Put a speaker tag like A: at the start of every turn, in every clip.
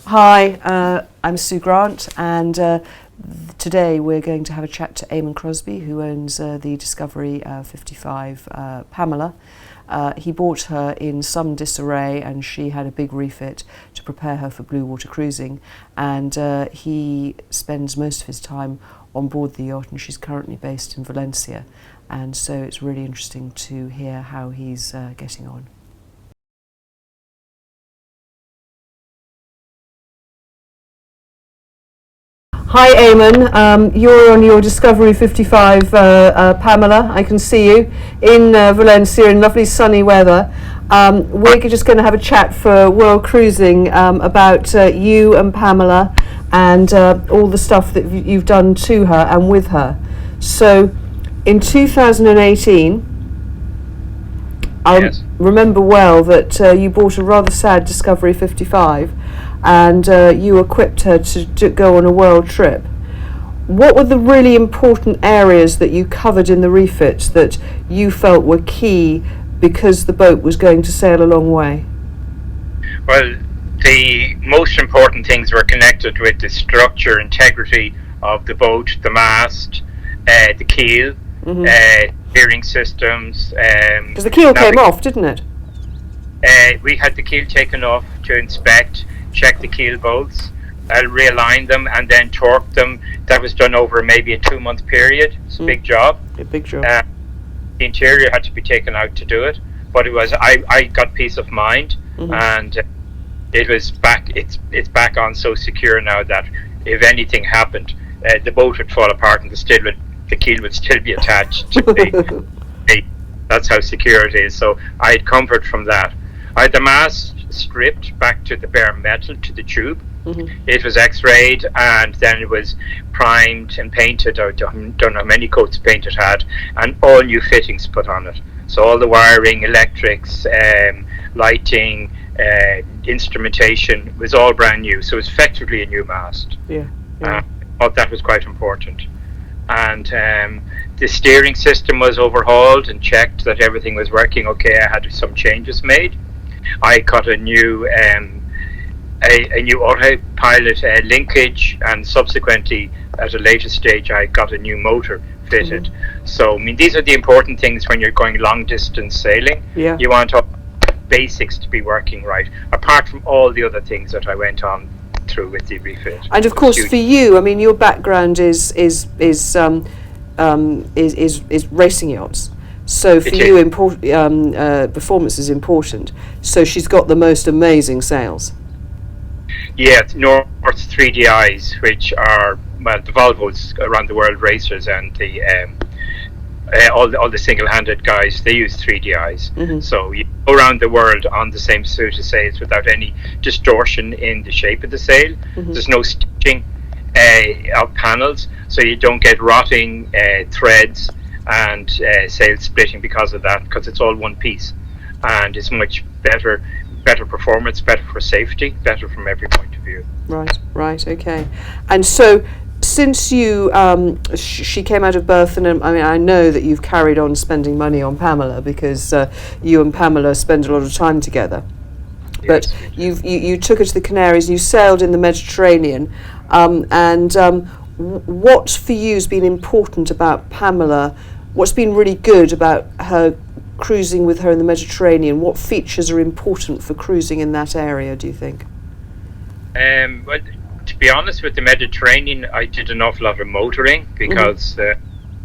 A: Hi, I'm Sue Grant, and today we're going to have a chat to Eamon Crosby, who owns the Discovery 55 Pamela. He bought her in some disarray, and she had a big refit to prepare her for blue water cruising, and he spends most of his time on board the yacht, and she's currently based in Valencia, and so it's really interesting to hear how he's getting on. Hi Eamon, you're on your Discovery 55 Pamela. I can see you in Valencia in lovely sunny weather. We're just going to have a chat for World Cruising about you and Pamela and all the stuff that you've done to her and with her. So in 2018, I remember well that you bought a rather sad Discovery 55 and you equipped her to go on a world trip. What were the really important areas that you covered in the refit that you felt were key because the boat was going to sail a long way?
B: Well, the most important things were connected with the structure, integrity of the boat, the mast, the keel, steering systems.
A: Because the keel came off, didn't it?
B: We had the keel taken off to inspect, check the keel bolts, realign them, and then torque them. That was done over maybe a 2-month period. It's a big job.
A: A big job.
B: The interior had to be taken out to do it, but it was I got peace of mind, and it was back. It's back on so secure now that if anything happened, the boat would fall apart and the keel would still be attached to the. That's how secure it is. So I had comfort from that. I had the mast stripped back to the bare metal, to the tube. It was x-rayed, and then it was primed and painted. I don't know how many coats of paint it had, and all new fittings put on it. So all the wiring, electrics, lighting, instrumentation was all brand new. So it was effectively a new mast. I thought that was quite important. And the steering system was overhauled and checked that everything was working okay. I had some changes made. I got a new autopilot linkage, and subsequently at a later stage I got a new motor fitted. So I mean, these are the important things when you're going long distance sailing. You want all basics to be working right, apart from all the other things that I went on through with the refit. And of
A: course for you, I mean, your background is racing yachts. So for you, performance is important. So she's got the most amazing sails.
B: Yeah, North 3DIs, which are the Volvos around the world racers, and the all the single-handed guys, they use 3DIs. So you go around the world on the same suit of sails without any distortion in the shape of the sail. There's no stitching of panels, so you don't get rotting threads and sail splitting because of that, because it's all one piece, and it's much better performance, better for safety, better from every point of view. Right,
A: okay. And so since you she came out of Berthon, and I mean, I know that you've carried on spending money on Pamela because you and Pamela spend a lot of time together. But you took her to the Canaries, you sailed in the Mediterranean, and what for you has been important about Pamela? What's been really good about her cruising with her in the Mediterranean? What features are important for cruising in that area, do you think?
B: Well, to be honest, with the Mediterranean, I did an awful lot of motoring because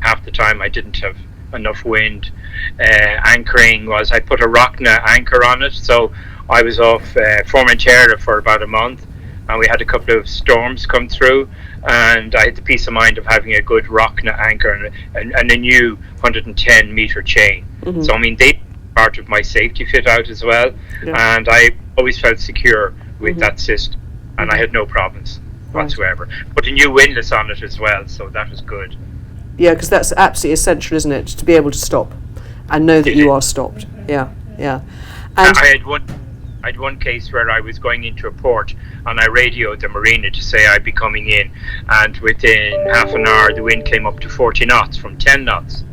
B: half the time I didn't have enough wind. Anchoring was, I put a Rockna anchor on it, so I was off Formentera for about a month, and we had a couple of storms come through, and I had the peace of mind of having a good Rockna anchor and a new 110 meter chain. So I mean, they were part of my safety fit out as well, and I always felt secure with that system, and I had no problems whatsoever. Put a new windlass on it as well, so that was good.
A: Yeah, because that's absolutely essential, isn't it, to be able to stop and know that you are stopped. And
B: I had one case where I was going into a port, and I radioed the marina to say I'd be coming in, and within half an hour the wind came up to 40 knots from 10 knots.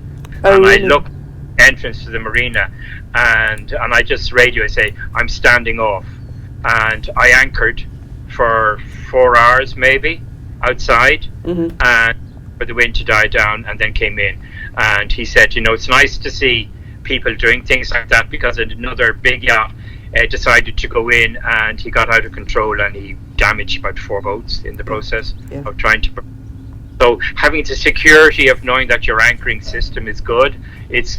B: I looked entrance to the marina, and I just radioed, say I'm standing off, and I anchored for 4 hours maybe outside,
A: Mm-hmm.
B: and for the wind to die down, and then came in. And he said, it's nice to see people doing things like that, because another big yacht decided to go in, and he got out of control, and he damaged about 4 boats in the process of trying to. So having the security of knowing that your anchoring system is good, it's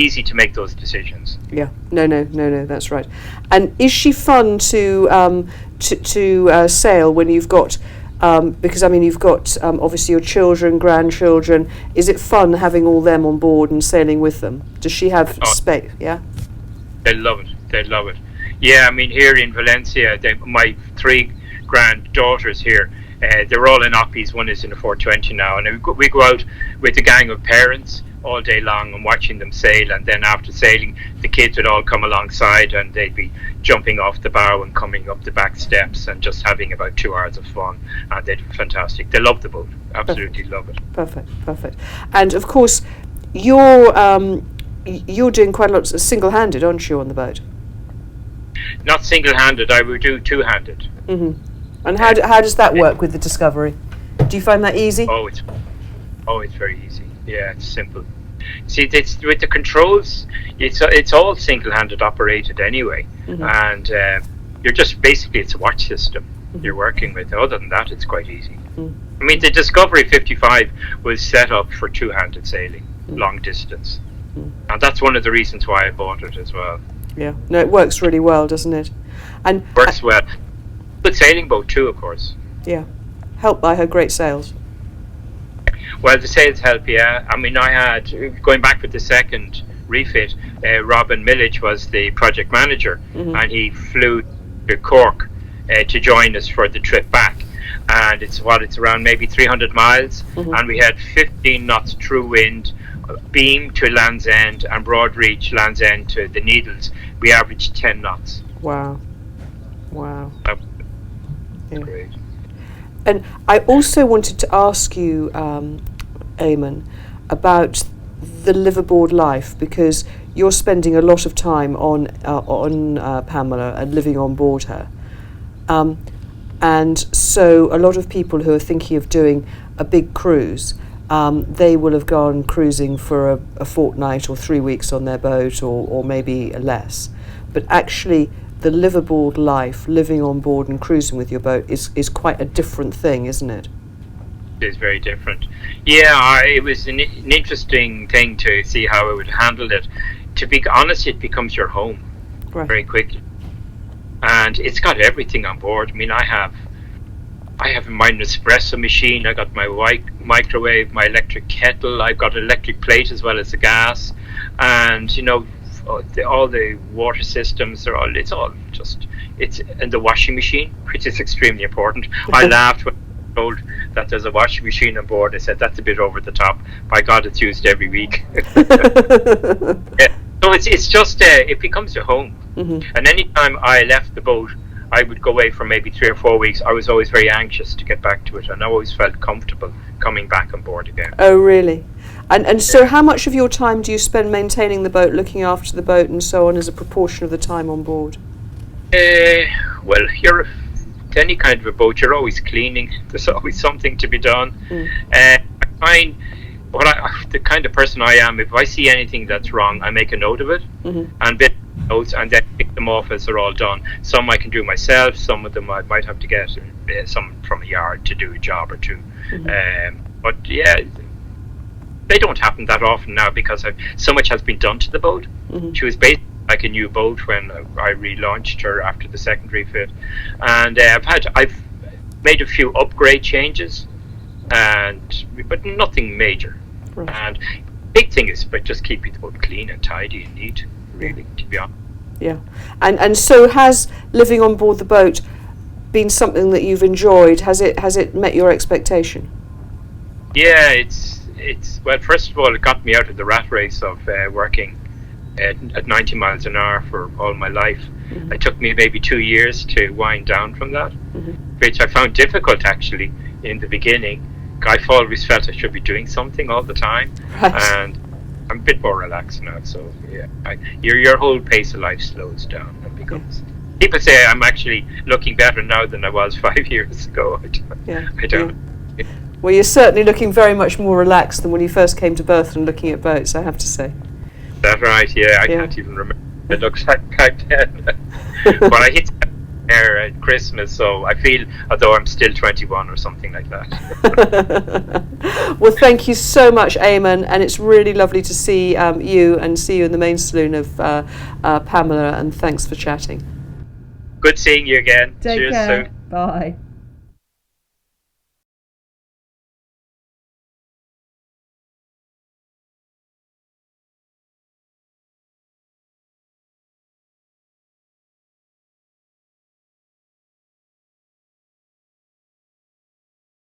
B: easy to make those decisions.
A: Yeah, no, that's right. And is she fun to sail when you've got, because I mean you've got obviously your children, grandchildren. Is it fun having all them on board and sailing with them? Does she have space? Yeah.
B: They love it. They love it. Yeah, I mean here in Valencia, my 3 granddaughters here. They're all in Oppies. One is in a 420 now, and we go out with a gang of parents all day long and watching them sail. And then after sailing, the kids would all come alongside, and they'd be jumping off the bow and coming up the back steps and just having about 2 hours of fun. And they're fantastic. They love the boat. Absolutely love it.
A: Perfect. And of course, you're doing quite a lot single-handed, aren't you, on the boat?
B: Not single-handed. I would do two-handed.
A: Mm-hmm. And how does that work with the Discovery? Do you find that easy?
B: It's very easy. Yeah, it's simple. See, it's with the controls. It's all single-handed operated anyway,
A: mm-hmm.
B: and you're just basically it's a watch system you're working with. Other than that, it's quite easy. I mean, the Discovery 55 was set up for two-handed sailing, long distance, and that's one of the reasons why I bought it as well.
A: Yeah, no, it works really well, doesn't it? And
B: works well. Good sailing boat too, of course.
A: Yeah, helped by her great sails.
B: Well, the sails help, yeah. I mean, I had, going back with the second refit, Robin Millage was the project manager,
A: mm-hmm.
B: and he flew to Cork to join us for the trip back. And it's around maybe 300 miles,
A: mm-hmm.
B: and we had 15 knots true wind, beam to Land's End, and broad reach Land's End to the Needles. We averaged 10 knots.
A: Wow. Yeah.
B: Great.
A: And I also wanted to ask you, Eamon, about the liveaboard life, because you're spending a lot of time on Pamela and living on board her. And so a lot of people who are thinking of doing a big cruise, they will have gone cruising for a fortnight or 3 weeks on their boat, or maybe less. But actually, the liveaboard life, living on board and cruising with your boat, is quite a different thing, isn't it?
B: It is very different. Yeah, it was an interesting thing to see how I would handle it. To be honest, it becomes your home very quickly, and it's got everything on board. I mean, I have my Nespresso machine. I got my microwave, my electric kettle. I've got an electric plate as well as the gas, and all the water systems are all. It's and the washing machine, which is extremely important. I laughed when I was told that there's a washing machine on board. I said that's a bit over the top. By God, it's used every week. Yeah. So it's just it becomes your home. Mm-hmm. And anytime I left the boat, I would go away for maybe 3 or 4 weeks. I was always very anxious to get back to it, and I always felt comfortable coming back on board again.
A: Oh, really? And so how much of your time do you spend maintaining the boat, looking after the boat and so on, as a proportion of the time on board?
B: Well, any kind of a boat, you're always cleaning. There's always something to be done. I find the kind of person I am, if I see anything that's wrong, I make a note of it,
A: mm-hmm.
B: and bit notes, and then pick them off as they're all done. Some I can do myself, some of them I might have to get someone from a yard to do a job or two.
A: Mm-hmm.
B: But yeah, they don't happen that often now, because so much has been done to the boat.
A: Mm-hmm.
B: She was basically like a new boat when I relaunched her after the second refit, and I've made a few upgrade changes, but nothing major.
A: Right.
B: And big thing is just keeping the boat clean and tidy and neat, really, to be honest.
A: Yeah. And so has living on board the boat been something that you've enjoyed? Has it met your expectation?
B: Yeah, it's well, first of all, it got me out of the rat race of working at 90 miles an hour for all my life. Mm-hmm. It took me maybe 2 years to wind down from that, mm-hmm. which I found difficult actually in the beginning. I've always felt I should be doing something all the time,
A: right.
B: And I'm a bit more relaxed now. So yeah, your whole pace of life slows down and becomes People say I'm actually looking better now than I was 5 years ago. I don't.
A: Well, you're certainly looking very much more relaxed than when you first came to Berthon looking at boats, I have to say.
B: That's right, yeah. I can't even remember what it looks like back then. But I hit there at Christmas, so I feel as though I'm still 21 or something like that.
A: Well, thank you so much, Eamon, and it's really lovely to see you and see you in the main saloon of PAMELA, and thanks for chatting.
B: Good seeing you again.
A: Take
B: Cheers
A: care.
B: soon.
A: Bye.